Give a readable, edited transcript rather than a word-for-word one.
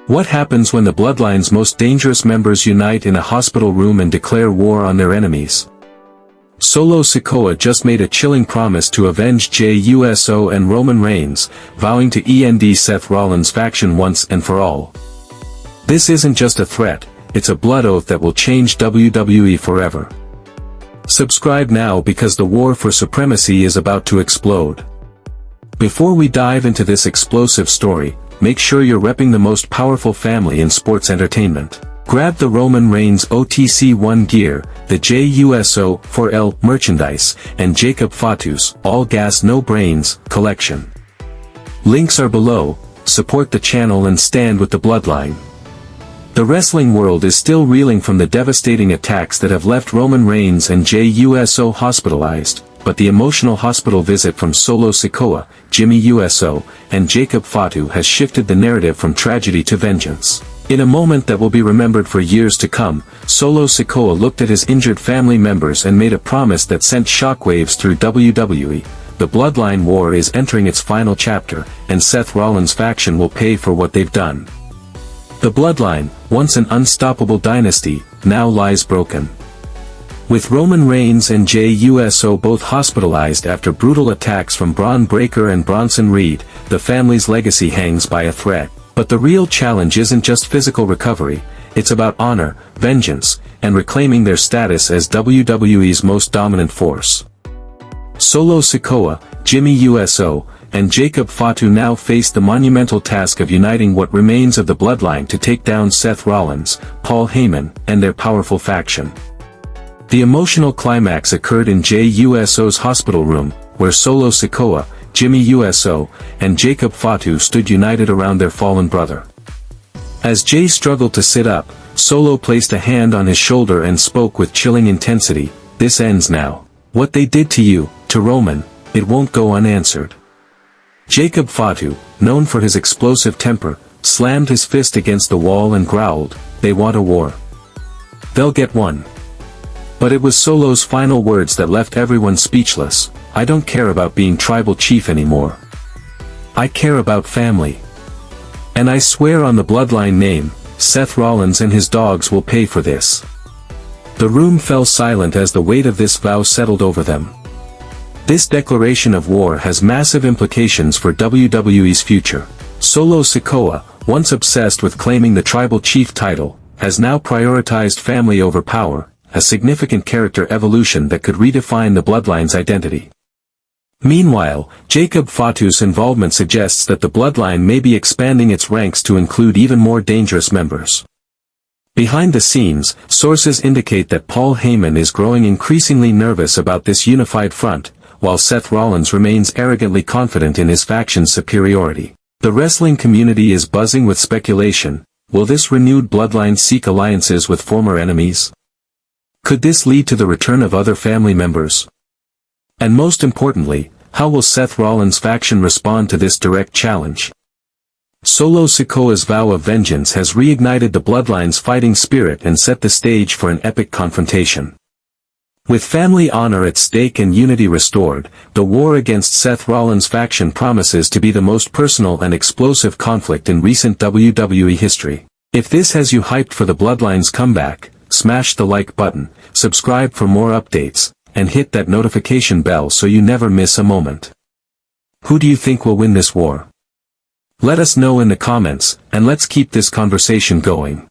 What happens when the Bloodline's most dangerous members unite in a hospital room and declare war on their enemies? Solo Sikoa just made a chilling promise to avenge Jey Uso and Roman Reigns, vowing to end Seth Rollins' faction once and for all. This isn't just a threat, it's a blood oath that will change WWE forever. Subscribe now because the war for supremacy is about to explode. Before we dive into this explosive story, make sure you're repping the most powerful family in sports entertainment. Grab the Roman Reigns OTC1 gear, the Jey Uso 4L merchandise, and Jacob Fatu's All Gas No Brains collection. Links are below. Support the channel and stand with the Bloodline. The wrestling world is still reeling from the devastating attacks that have left Roman Reigns and Jey Uso hospitalized, but the emotional hospital visit from Solo Sikoa, Jey Uso, and Jacob Fatu has shifted the narrative from tragedy to vengeance. In a moment that will be remembered for years to come, Solo Sikoa looked at his injured family members and made a promise that sent shockwaves through WWE. The Bloodline war is entering its final chapter, and Seth Rollins' faction will pay for what they've done. The Bloodline, once an unstoppable dynasty, now lies broken. With Roman Reigns and Jey Uso both hospitalized after brutal attacks from Braun Breaker and Bronson Reed, the family's legacy hangs by a thread. But the real challenge isn't just physical recovery, it's about honor, vengeance, and reclaiming their status as WWE's most dominant force. Solo Sikoa, Jey Uso, and Jacob Fatu now face the monumental task of uniting what remains of the Bloodline to take down Seth Rollins, Paul Heyman, and their powerful faction. The emotional climax occurred in Jey Uso's hospital room, where Solo Sikoa, Jey Uso, and Jacob Fatu stood united around their fallen brother. As Jey struggled to sit up, Solo placed a hand on his shoulder and spoke with chilling intensity, "This ends now. What they did to you, to Roman, it won't go unanswered." Jacob Fatu, known for his explosive temper, slammed his fist against the wall and growled, "They want a war. They'll get one." But it was Solo's final words that left everyone speechless. "I don't care about being tribal chief anymore. I care about family. And I swear on the Bloodline name, Seth Rollins and his dogs will pay for this." The room fell silent as the weight of this vow settled over them. This declaration of war has massive implications for WWE's future. Solo Sikoa, once obsessed with claiming the tribal chief title, has now prioritized family over power, a significant character evolution that could redefine the Bloodline's identity. Meanwhile, Jacob Fatu's involvement suggests that the Bloodline may be expanding its ranks to include even more dangerous members. Behind the scenes, sources indicate that Paul Heyman is growing increasingly nervous about this unified front, while Seth Rollins remains arrogantly confident in his faction's superiority. The wrestling community is buzzing with speculation. Will this renewed Bloodline seek alliances with former enemies? Could this lead to the return of other family members? And most importantly, how will Seth Rollins' faction respond to this direct challenge? Solo Sikoa's vow of vengeance has reignited the Bloodline's fighting spirit and set the stage for an epic confrontation. With family honor at stake and unity restored, the war against Seth Rollins' faction promises to be the most personal and explosive conflict in recent WWE history. If this has you hyped for the Bloodline's comeback, smash the like button, subscribe for more updates, and hit that notification bell so you never miss a moment. Who do you think will win this war? Let us know in the comments, and let's keep this conversation going.